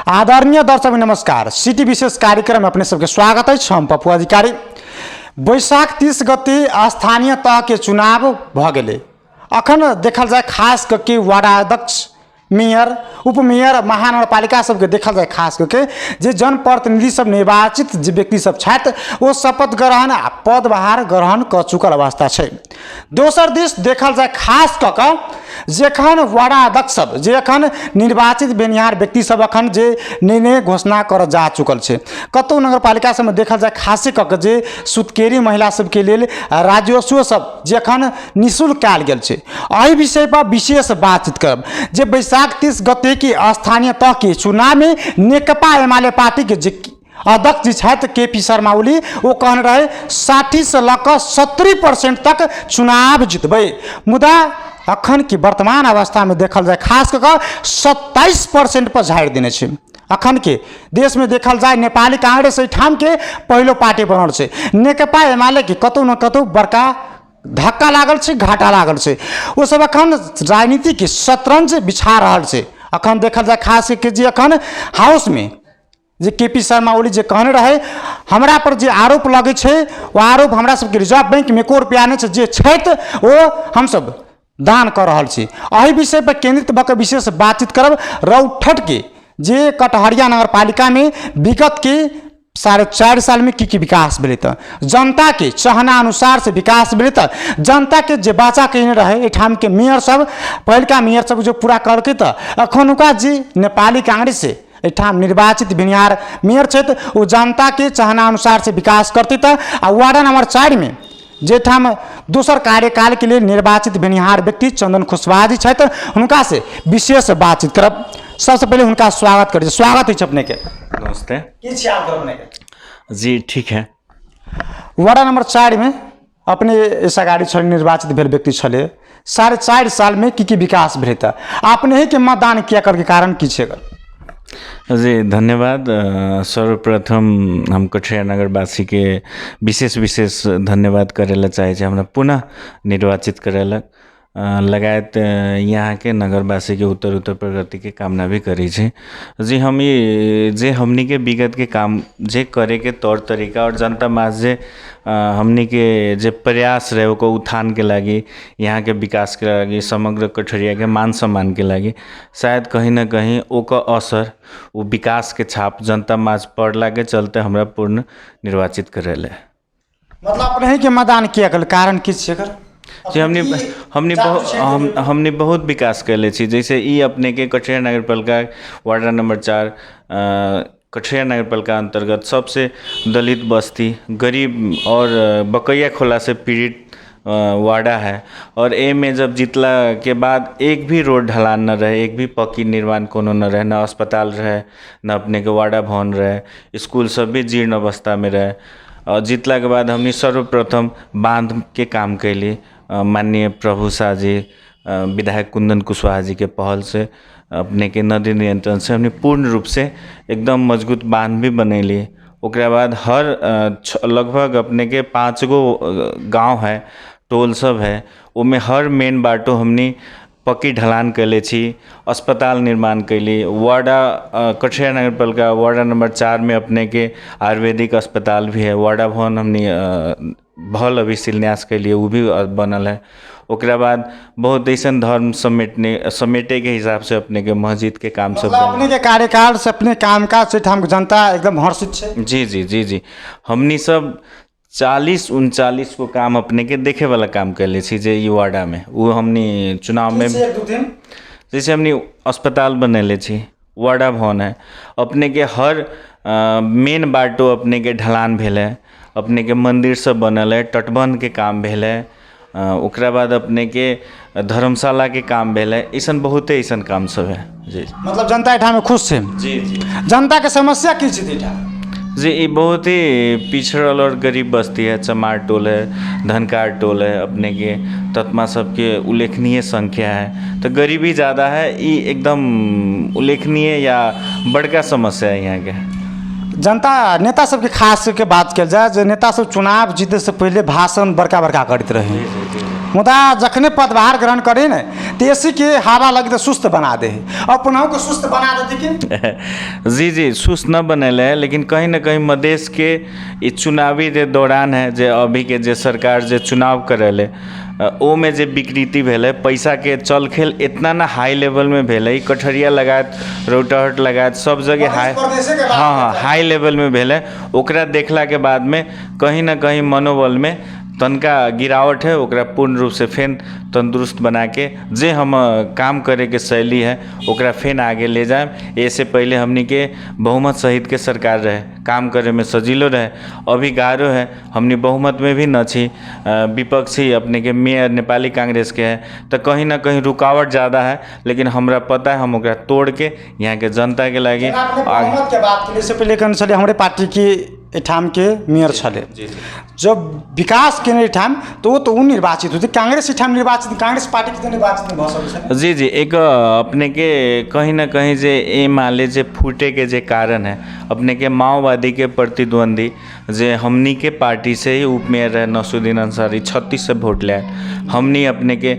आदरणीय दर्शक नमस्कार। सिटी विशेष कार्यक्रम में अपने सबके स्वागत है। हम पप्पू अधिकारी। बैशाख 30 गते स्थानीय तह के चुनाव भ गए। अखन देखल जाए खास करके वार्डाध्यक्ष, मेयर, उपमेयर, महानगरपालिका सबके देखल जाए खास करके जे जनप्रतिनिधि सब निर्वाचित जे व्यक्ति सब छथि वो शपथ ग्रहण आ पदभार ग्रहण कर चुकल अवस्था है। दोसर दिस देखल जाए खास कऽ जेखन वार्डाध्यक्ष सब जे अखन निर्वाचित बेनिहार व्यक्ति सब अखन जे निर्णय घोषणा कर जा चुकल है। कतौ नगरपालिका सब में देखल जाए खासे कऽ जे सुतकेरी महिला सबके लेल राजस्व सब जे अखन निःशुल्क कयल गेल छै। एहि विषय पर विशेष बातचीत करब जे बैशाख 30 गते की स्थानीय तह के चुनाव में नेकपा एमाले पार्टी के जे अध्यक्ष जी छथि KP शर्मा ओली वो कहने रहे 60 से लऽ 70% तक चुनाव जितबै। मुदा अखन की वर्तमान अवस्था में देखल जाए खास कऽ 27% पर झाड़ि देने छै। अखन के देश में देखल जाए नेपाली कांग्रेस ठाम के पहलो पार्टी बनल छै। नेकपा एमाले के कतौ न कतौ बड़का धक्का लागल छै, घाटा लागल छै। वो सब अखन राजनीति के शतरंज बिछा रहल छै। अखन देखल जाए खास के जे अखन हाउस में जे KP शर्मा ओली जे कहने रहे हमरा पर जे आरोप लगे छै वो आरोप हमरा सबके रिजर्व बैंक में 1 रुपया नहीं छै, जे छथि वो हम सब दान कर रहल छी। एहि विषय पर केंद्रित भऽ विशेष बातचीत करब। रौठट के जे कटहरिया नगरपालिका में विगत के 4.5 साल में की विकास भेलै तऽ जनता के चाहना अनुसार से विकास भेलै तऽ जनता के जे बाचा कहने रहे एठाम के मेयर सब पहिलका मेयर सब जो पूरा करके तऽ अखनुका जे नेपाली कांग्रेस से एठाम निर्वाचित बेनिहार मेयर छथि वो जनता के चाहना अनुसार से विकास करते तऽ आ वार्ड नंबर 4 में जेठाम दोसर कार्यकाल के लिए निर्वाचित बेनिहार व्यक्ति चंदन कुशवाहा जी छथि हुनका से विशेष बातचीत करब। सबसे पहले उनका स्वागत करिए। स्वागत है अपने के। नमस्ते की छी आप अपने के? जी ठीक है। वार्ड नंबर 4 में अपने ऐसा गाड़ी छल निर्वाचित भेल व्यक्ति छले 4.5 साल में की विकास भेल तऽ आपने ही के मतदान किया कर के कारण की छै? जी धन्यवाद। सर्वप्रथम हम कटहरिया नगरवासी के विशेष धन्यवाद करेला चाहे छी हमरा पुनः निर्वाचित करेलक लगायत यहाँ के नगरवासी के उत्तर प्रगति के कामना भी करी छी। जी हम ये जे हमनी के विगत के काम जे करे के तौर तरीका और जनता मास जे हमनी के जे प्रयास रहे ओको उत्थान के लागी, यहाँ के विकास के लागी, समग्र कटहरिया के मान सम्मान के लागी शायद कहीं ना कहीं ओका असर वो विकास के छाप जनता मास पड़ला के चलते हमरा पूर्ण निर्वाचित करेले। मतलब अपने ही के मतदान किया कर कारण की छै? जी हमने बहुत विकास कैले छी। जैसे ई अपने के कटहरिया नगरपालिका वार्ड नंबर 4 कटहरिया नगरपालिका अंतर्गत सबसे दलित बस्ती, गरीब और बकैया खोला से पीड़ित वार्डा है। और ए में जब जीतला के बाद एक भी रोड ढलान न रहे, एक भी पक्की निर्माण कोनो न रहे, न अस्पताल रहे, न अपने के वार्डा भवन रहे, स्कूल सब भी जीर्ण अवस्था में रहे। और जीतला के बाद हमने सर्वप्रथम बांध के काम कैली। माननीय प्रभु शाह जी, विधायक कुंदन कुशवाहा जी के पहल से अपने के नदी नियंत्रण से हमने पूर्ण रूप से एकदम मजबूत बांध भी बनैली। ओकरा बाद हर लगभग अपने के 5 गो गांव है, टोल सब है, उनमें हर मेन बाटो हमने पक्की ढलान कैले छी, अस्पताल निर्माण कैली। वार्डा कटहरिया नगरपालिका वार्ड नंबर 4 में अपने के आयुर्वेदिक अस्पताल भी है। वार्डा भवन हमने भल अभी शिलान्यास के लिए वो भी बनल है। ओकरा बाद बहुत ऐसा धर्म समेटे के हिसाब से अपने के मस्जिद के काम सब अपने के कार्यकाल से अपने कामकाज से हम जनता एकदम हर्षित है। जी हमनी सब 40-39 को काम अपने के देखे वाला काम कैले छी। जे ये वार्डा में वो हमनी चुनाव में जैसे हमनी अस्पताल बनैले छी, वार्डा भवन है, अपने के हर मेन बाटो अपने के ढलान भेल है, अपने के मंदिर सब बनल है, तटबंध के काम भेल है, ओकरा बाद अपने के धर्मशाला के काम भेल है। ऐसा बहुत ऐसा काम सब है। जी मतलब जनता एठा में खुश है। जी जनता के समस्या की छै? जी ये बहुत ही पिछड़ल और गरीब बस्ती है। चमार टोल है, धनकार टोल है, अपने के तत्मा सबके उल्लेखनीय संख्या है, तो गरीबी ज़्यादा है। ये एकदम उल्लेखनीय या बड़का समस्या है यहाँ के। जनता नेता सबके खास करके बात कल जाए जो नेता सब चुनाव जीते से पहले भाषण बड़का बड़का करते रहे, मुदा जखने पदभार ग्रहण करे न तेसी के हवा लगे तो सुस्त बना दे, अपनों को सुस्त बना देते कि जी जी सुस्त न बनल है, लेकिन कहीं ना कहीं मधेश के ई चुनावी जे दौरान है जे अभी के जे सरकार जे चुनाव करल है ओ में जे विकृति भेल है, पैसा के चल खेल इतना ना हाई लेवल में भेल है, कठरिया लगात रोटाहट लगात सब जगह हाई, हाँ हाई लेवल में भेल है। ओकरा देखला के बाद में कहीं ना कहीं मनोबल में तनका गिरावट है, ओकरा पूर्ण रूप से फेन तंदुरुस्त बना के जे हम काम करे के शैली है ओकरा फेन आगे ले जाए। ऐसे पहले हमनी के बहुमत सहित के सरकार रहे, काम करे में सजीलो रहे, अभी गारो है, हमनी बहुमत में भी न छी, विपक्षी अपने के मेयर नेपाली कांग्रेस के है, तो कहीं ना कहीं रुकावट ज़्यादा है, लेकिन हमरा पता है हम ओकरा तोड़ के यहाँ के जनता के लागे बहुमत के बात करे से पहले कन चले हमारे पार्टी की ठाम के मेयर छले, जब विकास के ठाम तो वो तो उ निर्वाचित होते, कांग्रेस ठाम निर्वाचित, कांग्रेस पार्टी के तो निर्वाचित नहीं भऽ जी जी एक अपने के कहीं ना कहीं जे माले जे फूटे के जे कारण है अपने के माओवादी के प्रतिद्वंदी जे हमनी के पार्टी से ही उप मेयर रहे नसुद्दीन अंसारी 36 से वोट ले, हमनी अपने के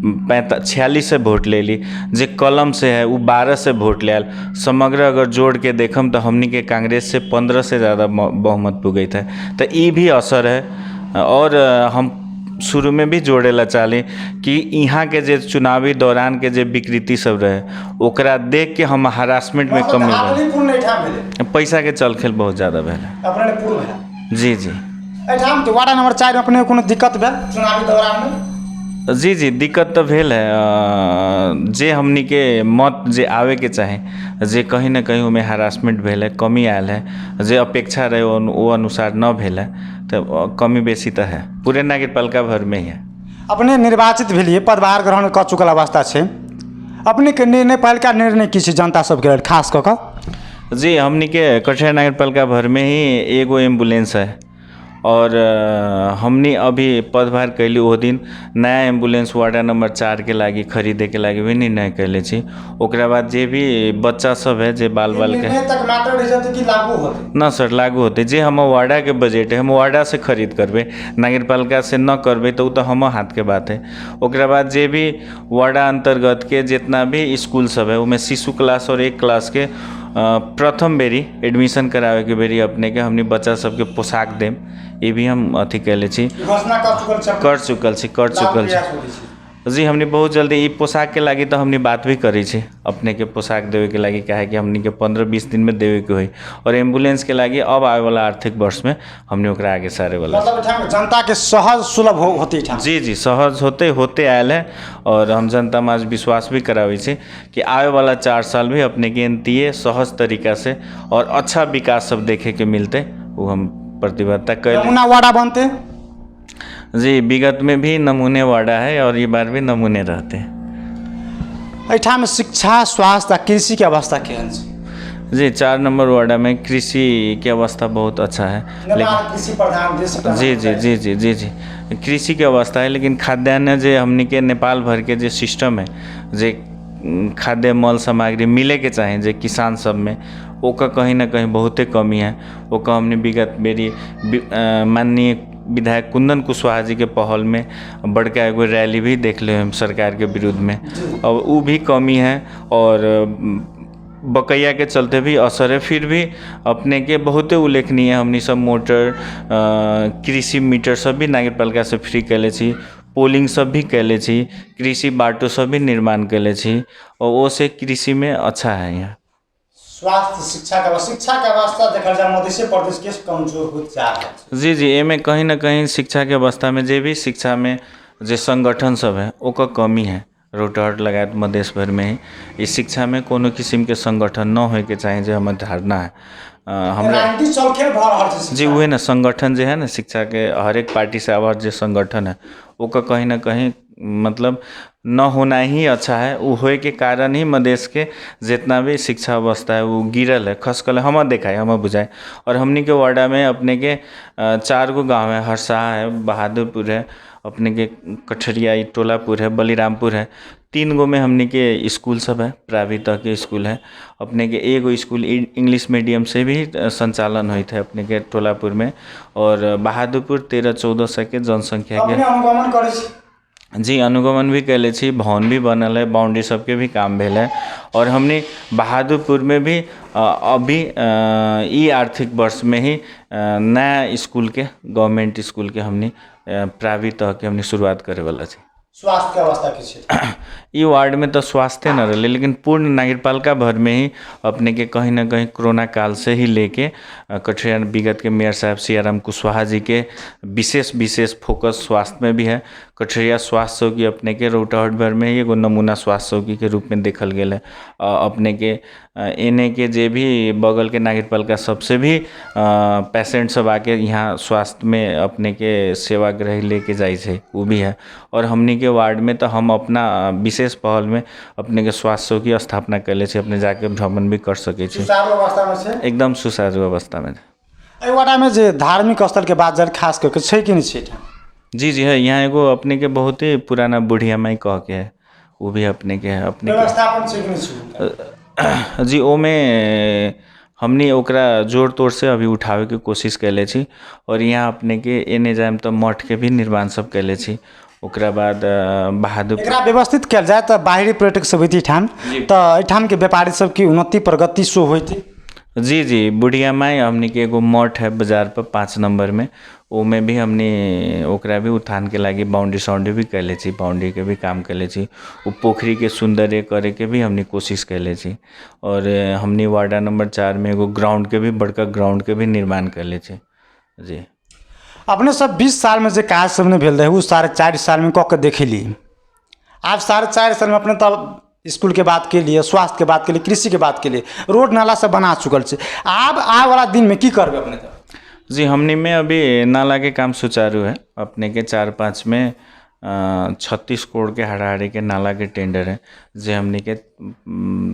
46 से वोट ले ली, जे कलम से है वो 12 से वोट ले आल, समग्र अगर जोड़ के देखम तो हमनी के कांग्रेस से 15 से ज़्यादा बहुमत पुगई था, तो ये भी असर है। और हम शुरू में भी जोड़े ला चाली कि यहाँ के जे चुनावी दौरान के जे विकृति सब रहे ओकरा देख के हम हरासमेंट में कमी रहे, पैसा के चल खेल बहुत ज़्यादा भेल। जी जी वार्ड नंबर 4 में अपने कोनो दिक्कत भेल चुनावी दौरान में? जी जी दिक्कत तो भेल है, जे हमनी के मत जे आवे के चाहे जे कहीं ना कहीं उमें हरासमेंट भेल है, कमी आयल है, जे अपेक्षा रहे वो अनुसार न भेल है, तो कमी बेसी तो है, पूरे नगरपालिका भर में ही है। अपने निर्वाचित भेलिए, पदभार ग्रहण कर चुकल अवस्था है, अपने के निर्णय पालिका निर्णय की जनता सबके लेल खास कऽ कऽ? जी हमनी के कटिहार नगरपालिका भर में ही एगो एम्बुलेंस है, और हमनी अभी पदभार कैली वो दिन नया एम्बुलेंस वार्ड नंबर 4 के लागी खरीदे के लागी भी निर्णय कैले छी। ओकरा बाद जे भी बच्चा सब है जे बाल के तक मात्र रह जाते कि लागू होते ना सर, लागू होते जे हम वार्डा के बजट है हम वार्डा से खरीद करबे, नगरपालिका से न करबे तो तो हम हाथ के बात है। ओकरा बाद जे भी वार्डा अंतर्गत के जितना भी स्कूल सब है उनमें शिशु क्लास और 1 क्लास के प्रथम बेरी एडमिशन करावे के बेरी अपने के हमनी बच्चा सबके पोशाक देम, ये भी हम अथी कैले छी, कर चुकल छी। जी हमने बहुत जल्दी ये पोशाक के लागी तो हमने बात भी करी छी, अपने के पोशाक देवे के लागी क्या है कि हमने के 15-20 दिन में देवे के हुई, और एम्बुलेंस के लागी अब आवे वाला आर्थिक वर्ष में हमने ओकरा आगे सारे वाला मतलब जनता के सहज सुलभ होते। जी जी सहज होते आयल है, और हम जनता में आज विश्वास भी करावे छी कि आवे वाला 4 साल भी अपने के एनतीय सहज तरीका से और अच्छा विकास सब देखे के मिलते, वो हम प्रतिबद्धता कैले। वार्डा बनते जी विगत में भी नमूने वार्डा है और ये बार भी नमूने रहते हैं। एठाम शिक्षा, स्वास्थ्य, कृषि की अवस्था क्या है? जी 4 नंबर वार्डा में कृषि की अवस्था बहुत अच्छा है, लेकिन कृषि प्रधान देश जी जी जी जी जी जी कृषि की अवस्था है, लेकिन खाद्यान्न जे हमनी के नेपाल भर के जे सिस्टम है जे खाद्य मल सामग्री मिले के चाहे जे किसान सब में ओका कहीं ना कहीं बहुते कमी है। ओका हमने विगत बेरी माननीय विधायक कुंदन कुशवाहा जी के पहल में बड़का एगो रैली भी देख ले हम सरकार के विरुद्ध में, और वो भी कमी है और बकैया के चलते भी असर है। फिर भी अपने के बहुते उल्लेखनीय हमनी सब मोटर कृषि मीटर सब भी नगरपालिका से फ्री कैले छी, पोलिंग सब भी कैले छी, कृषि बाटो सब भी निर्माण कैले छी, और वो से कृषि में अच्छा है। यहाँ स्वास्थ्य शिक्षा के अवस्था देखल जाए मध्य प्रदेश के कमजोर होत जा रहल छै। जी जी एमे कहीं ना कहीं शिक्षा के अवस्था में जे भी शिक्षा में जे संगठन सब है ओकर कमी है। रोटाहट लगायत मधेश भर में ही इस शिक्षा में कोनो किस्म के संगठन न होए के चाहे, जो हमारे धारणा है हमरा जी वही ना संगठन जो है ना शिक्षा के हर एक पार्टी से आवाज जो संगठन है ओका कहीं ना कहीं मतलब न होना ही अच्छा है। वो होए के कारण ही मधेश के जितना भी शिक्षा अवस्था है वो गिरल है, खसकल है, हम देखाए हम बुझाए। और हमनी के वार्डा में अपने के 4 गो गाँव है, हरसाहा है, बहादुरपुर है, अपने के कठरिया टोलापुर है, बलिरामपुर है, 3 गो में हमने के स्कूल सब है, प्राइवेट तक के स्कूल है। अपने के एगो स्कूल इंग्लिश मीडियम से भी संचालन हुई थे अपने के टोलापुर में। और बहादुरपुर 13-1400 के जनसंख्या के अपने अनुगमन करे छी। जी अनुगमन भी कैले छी, भवन भी बनल है, बाउंड्री सबके भी काम भेल है। और हमने बहादुरपुर में भी अभी ई आर्थिक वर्ष में ही नया स्कूल के, गवर्नमेंट स्कूल के हमने प्राइवेट तह के हमने शुरुआत करे वाला छी। स्वास्थ्य के अवस्था की छै? ई वार्ड में तो स्वास्थ्य न रहे, लेकिन पूर्ण नगरपालिका भर में ही अपने के कहीं ना कहीं कोरोना काल से ही लेके कठरिया विगत के मेयर साहब सियाराम कुशवाहा जी के विशेष फोकस स्वास्थ्य में भी है। कठरिया स्वास्थ्य चौकी अपने के रौटाहट भर में ही एगो नमूना स्वास्थ्य चौकी के रूप में देखल गेल है। अपने के एने के जे भी बगल के नगरपालिका सबसे भी पेशेंट सब आके यहाँ स्वास्थ्य में अपने के सेवाग्राही लेके जाए छै, वो भी है। और हमनी के वार्ड में तो हम अपना विशेष पहल में अपने के स्वास्थ्य चौकी स्थापना कैले छे, अपने जाके भ्रमण भी कर सके छी। सुचारू अवस्था में छै? एकदम सुचारू अवस्था में। एहि वार्ड में जे धार्मिक स्थल के बात जर खास करके छै कि नहीं छै? जी जी है, यहाँ एगो अपने के बहुत ही पुराना बुढ़िया माई कह के है, वो भी अपने के है। अपने व्यवस्थापन छै कि नहीं छै? जी ओमे हमनी ओकरा जोर तोड़ से अभी उठावे के कोशिश कैले छी। और यहाँ अपने के एने जाए तो मठ के भी निर्माण सब कैले छी। ओकरा बाद बहादुर एकरा व्यवस्थित कल जाए तो बाहरी पर्यटक सब होती ठाम, तो एठाम के व्यापारी सब की उन्नति प्रगति शो होती। जी जी बुढ़िया माई हमनी के एगो मठ है बाजार पर 5 नंबर में, ओमे भी हमनी ओकरा भी उत्थान के लागी बाउंड्री भी कैले छी, बाउंड्री के भी काम कैले छी। वो पोखरी के सुंदर करे के भी हमनी कोशिश कैले छी। और हमनी वार्डा नंबर 4 में एगो ग्राउंड के भी, बड़का ग्राउंड के भी निर्माण कैले छी। जी अपने सब 20 साल में जो काज सब ने भेल रहे वो 4.5 साल में कह के देखे ली। आप 4.5 साल में अपने तब स्कूल के बात के लिए, स्वास्थ्य के बात के लिए, कृषि के बात के लिए, रोड नाला सब बना चुकल से। आप आने वाला दिन में की करबे अपने तब? जी हमनी में अभी नाला के काम सुचारू है। अपने के 4-5 में 36 करोड़ के हाड़ाहाड़ी के नाला के टेंडर है, जे हमनी के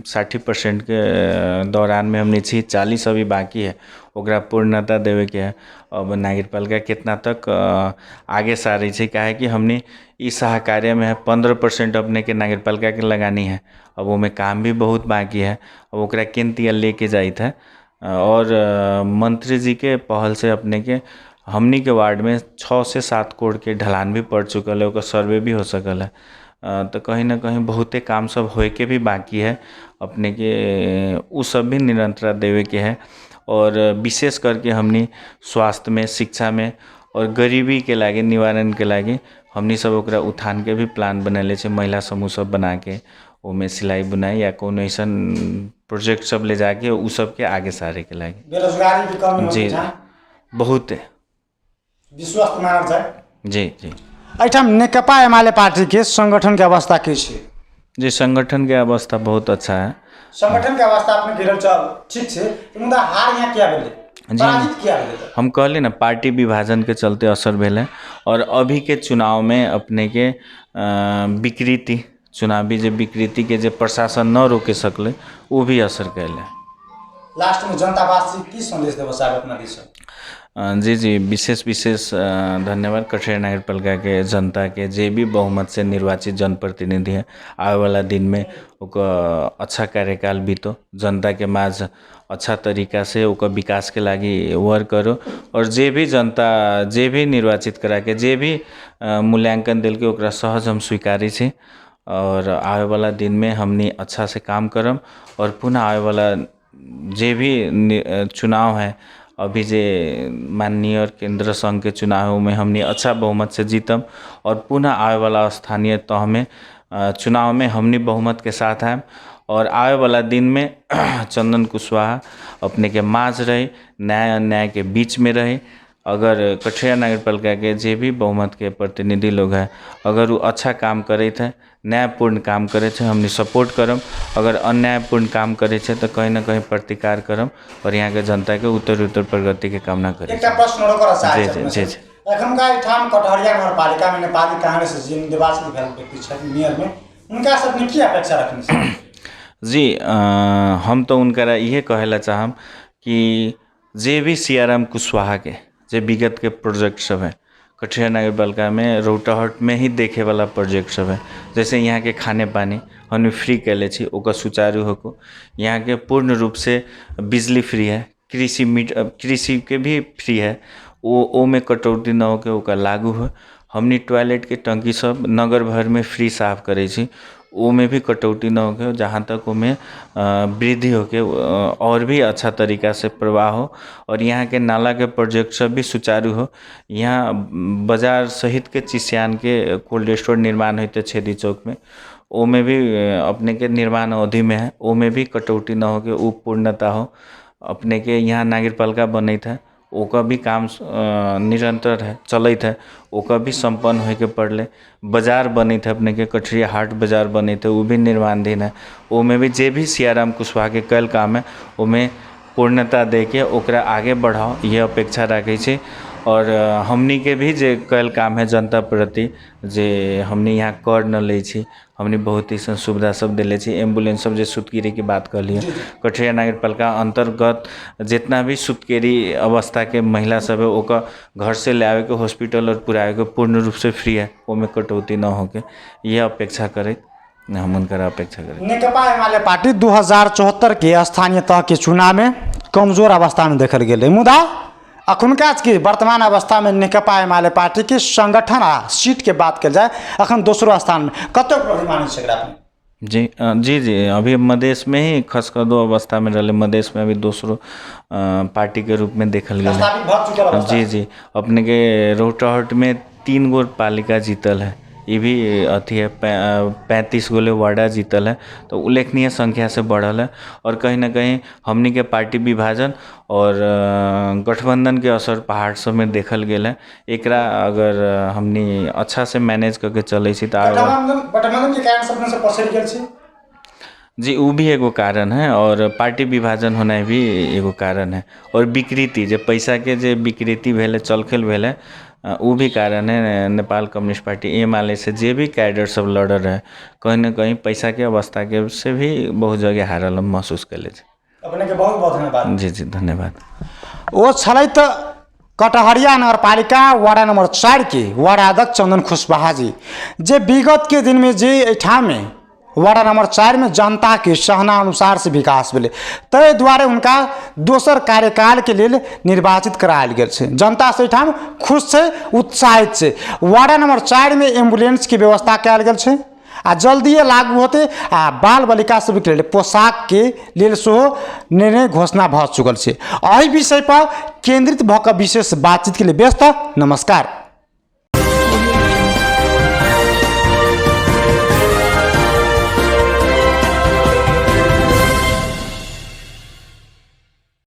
60% के दौरान में हमनी छी, 40 अभी बाकी है, ओकरा पूर्णता देवे के है। अब नगरपालिका कितना तक आगे सारी छै, काहे कि हमनी इस सहकार्य में है 15% अपने के नगरपालिका के लगानी है। अब वो में काम भी बहुत बाकी है, अब ओकरा केंतिया लेके जाइत है। और मंत्री जी के पहल से अपने के हमनी के वार्ड में 6 से 7 करोड़ के ढलान भी पड़ चुकल है, ओकर सर्वे भी हो सकल है। तो कहीं ना कहीं बहुते काम सब होए के भी बाकी है, अपने के उ सब भी निरंतरता देवे के है। और विशेष करके हमनी स्वास्थ्य में, शिक्षा में और गरीबी के लागे निवारण के लागे हमनी सब ओकरा उत्थान के भी प्लान बनैले छै। महिला समूह सब बना के ओमे सिलाई बुनाई या कोनो ऐसा प्रोजेक्ट सब ले जाके उ सब के आगे सारे के लागे। बेरोजगारी की कमी जी बहुत है, विश्वास मानल जाए। जी जी एठाम नेकपा एमाले पार्टी के संगठन के अवस्था की छै? जी संगठन के अवस्था बहुत अच्छा है। संगठन के अवस्था अपने गिरल चल ठीक छै, मुदा हार यहाँ क्या भेलै, पराजित किया भेलै? हम कहले ना पार्टी विभाजन के चलते असर भेल है। और अभी के चुनाव में अपने के विकृति, चुनावी जे विकृति के जे प्रशासन न रोके सकले, वो भी असर कैले। लास्ट में जनतावासी की संदेश देबो साहब अपना दिस? जी जी विशेष धन्यवाद कठरिया नगरपालिका के जनता के, जे भी बहुमत से निर्वाचित जनप्रतिनिधि है। आने वाला दिन में ओकर अच्छा कार्यकाल बीतो, जनता के माज अच्छा तरीका से ओकर विकास के लागी वर्क करो। और जे भी जनता, जे भी निर्वाचित करा के, जे भी मूल्यांकन दिल के, ओकरा सहज हम स्वीकारी छी। और आने वाला दिन में हमनी अच्छा से काम करम। और पुनः आने वाला जे भी चुनाव है, अभी जे माननीय और केंद्र संघ के चुनाव में हमनी अच्छा बहुमत से जीतम। और पुनः आने वाला स्थानीय तह में चुनाव में हमनी बहुमत के साथ आए। और आने वाला दिन में चंदन कुशवाहा अपने के माज रहे, न्याय अन्याय के बीच में रहे। अगर कठरिया नगरपालिका के जे भी बहुमत के प्रतिनिधि लोग हैं, अगर वो अच्छा काम करे थे, न्यायपूर्ण काम करे थे, हमने सपोर्ट करम। अगर अन्यायपूर्ण काम करे थे तो कहीं ना कहीं प्रतिकार करम। और यहाँ के जनता के उत्तर प्रगति के कामना करें। एक प्रश्न और कर चाहे जी जी जी एखनका ठाम कटहरिया नगरपालिका में नेपाली कांग्रेस से जिन निर्वाचित भेल व्यक्ति छथिन मेयर में, उनका सबने की अपेक्षा रखनी छै? जी हम तो उनका ये कहेला चाहम कि जे भी सियाराम कुशवाहा के जे विगत के प्रोजेक्ट सब है, कटिहार नगरपालिका में रौटहट में ही देखे वाला प्रोजेक्ट सब है। जैसे यहाँ के खाने पानी हमने फ्री कैले छी, ओकर सुचारू होको। यहाँ के पूर्ण रूप से बिजली फ्री है, कृषि के भी फ्री है, ओ में कटौती न होके ओकर लागू है। हमनी टॉयलेट के टंकी सब नगर भर में फ्री साफ करे छी, ओ में भी कटौती न होके, जहाँ तक ओमें वृद्धि होके और भी अच्छा तरीका से प्रवाह हो। और यहाँ के नाला के प्रोजेक्ट सब भी सुचारू हो। यहाँ बाजार सहित के चिसियान के कोल्ड स्टोर निर्माण होते छेदी चौक में, ओ में भी अपने के निर्माण अवधि में है, ओ में भी कटौती न होके वो पूर्णता हो। अपने के यहाँ नगरपालिका बनैत है, ओका भी काम निरंतर है चलत है, ओका भी संपन्न होके पड़ले। बाजार बनैत है अपने के कठरिया हाट बाजार बनैत है, वो भी निर्माणाधीन है। ओ में भी जे भी सियाराम कुशवाहा के कल काम है, ओ में पूर्णता दे के ओकरा आगे बढ़ाओ, ये अपेक्षा रखे छी। और हमनी के भी जे कल काम है जनता प्रति, जे हमनी यहाँ कर न ले छी, हमनी बहुत ही सुविधा सब दिले छी। एम्बुलेंस सब जे सुतगिरी की बात कर लिए, कटिहार नगरपालिका अंतर्गत जितना भी सुतकेरी अवस्था के महिला सब है, ओका घर से ले आवे के हॉस्पिटल और पुरावे के पूर्ण रूप से फ्री है, ओमें कटौती न होके, ये अपेक्षा करे हम उनका अपेक्षा करें। नेकपा एमाले पार्टी 2074 के स्थानीय तह के चुनाव में कमजोर अवस्था में देखल गेल, मुदा अखुनका के वर्तमान अवस्था में नेकपा एमाले पार्टी के संगठन आ सीट के बात कल जाए, अखन दोसरो स्थान में कतौ प्रमाणित छै? जी अभी मधेश में ही खसकदो अवस्था में रहे, मधेश में अभी दूसरो पार्टी के रूप में देखल गया। जी अपने के रौटहट में 3 गो पालिका जीतल है, ये भी अथी है 35 गोले वार्डा जीतल है, तो उल्लेखनीय संख्या से बढ़ल है। और कहीं ना कहीं हमनी के पार्टी विभाजन और गठबंधन के असर पहाड़ सब में देखल गेल है। एकरा अगर हमनी अच्छा से मैनेज करके चले छी गठबंधन के कारण सबने से पसर गेल छी। जी वो भी एगो कारण है, और पार्टी विभाजन होना भी एगो कारण है। और विकृति जे पैसा के जे विकृति भेले चलखेल भेले, वो भी कारण है। नेपाल कम्युनिस्ट पार्टी एमाले से जे भी कैडर सब लड़ रहे, कहीं ना कहीं पैसा के अवस्था के से भी बहुत जगह हारल महसूस कर ले। अपने के बहुत बहुत धन्यवाद। जी धन्यवाद। वो छलै त कटहरिया नगरपालिका वार्ड नंबर 4 के वार्ड अध्यक्ष चंदन कुशवाहा जी, जे विगत के दिन में जे एठाम में वार्ड नंबर 4 में जनता के सहना अनुसार से विकास भेले, तै द्वारे उनका दोसर कार्यकाल के लिए निर्वाचित करायल गेल छै। जनता से एठाम खुश छै, उत्साहित छै। वार्ड नंबर 4 में एम्बुलेंस की व्यवस्था कयल गेल छै आ जल्दिए लागू होते। आ बाल बालिका सब के लिए पोशाक के लिए सेहो निर्णय घोषणा भ चुकल छै। एहि विषय पर केंद्रित भऽ कऽ विशेष बातचीत के लिए व्यस्त। नमस्कार।